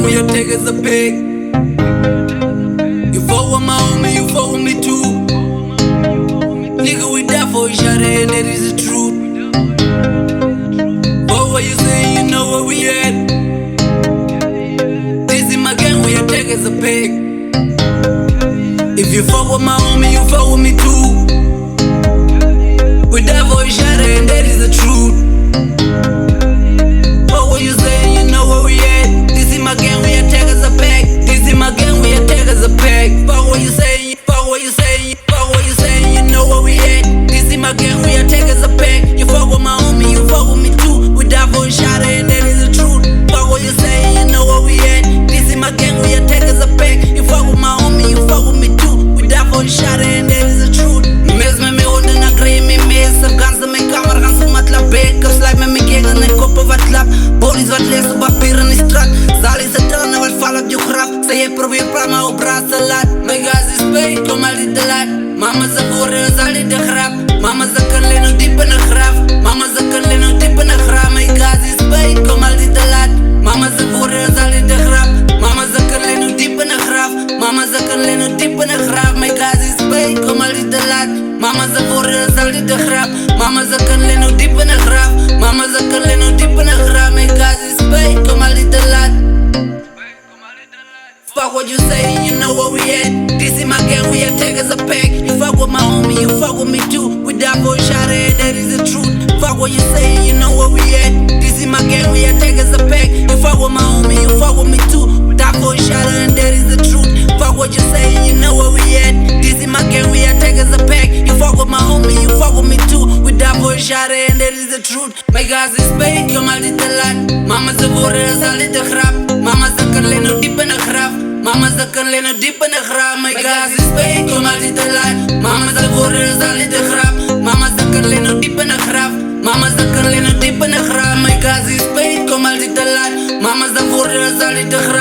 we are take as a pig. You fuck with my homie, you fuck with me too. Nigga, we die for each other and that is the truth. But what you saying, you know where we at. This is my gang, we are take as a pig. If you fuck with my homie, you fuck with me too. We die for each other and that is the truth. But what you saying, you know where we at. This is my gang, we are take as a pack. This is my gang, we are take as a pack. But what you saying, but what you saying, but what you saying, you know where we at. This is my gang, we are take as a pack. You fuck with my homie, you fuck with me too. We die for each other and that is the truth. But what you saying, you know where we at. This is my gang, we are take as a pack. You fuck with my homie, you fuck with me too. We die for each other and that is the truth. Mes me houden na grey me mes. Op gans de mijn kamer gaan ze met la bek. Op sluit met mijn kegels en koppen wat lap. Police wat leest op papier in de straat. Zal is het dan wat val op je graf. Zij je probeert praat maar op raad te laat. Mijn gas is spijt, kom al niet te laat. Mama ze voeren, zal niet de grap. Mama ze kan lenen diep in de graf. Mama ze kan lenen diep in de graf. Mijn gas is spijt, kom al niet te laat. Mama ze voeren, zal niet de grap. Mama ze kan lenen diep in de graf. Mama ze kan lenen diep in de graf. Mijn gas is spijt, kom al niet te laat. Mama ze voeren, zal niet de grap. Mama ze kan lenen diep in de graf. Mama ze kan lenen diep in de graf. Mijn gas is spijt, kom al niet te laat. Fuck what you say, you know where we at. This is my gang, we are take as a pack. You fuck with my homie, you fuck with me too. We die for each other and that is the truth. Fuck what you say, you know where we at. This is my gang, we are take as a pack. You fuck with my homie, you fuck with me too. We die for each other and that is the truth. Fuck what you say, you know where we at. This is my gang, we are take as a pack. You fuck with my homie, you fuck with me too. We die for each other and that is the truth. My gas is paid, kom al niet te laat. Mama ze voeren, zal niet de grap. Mama ze kan lenen diep in de graf. Mama ze kan lenen diep in de graf. My gas is paid, kom al niet te laat. Mama ze voeren, zal niet de grap. Mama ze kan lenen diep in de graf. Mama ze kan lenen diep in de graf. My gas is paid, kom al niet te laat. Mama ze voeren, zal niet de grap.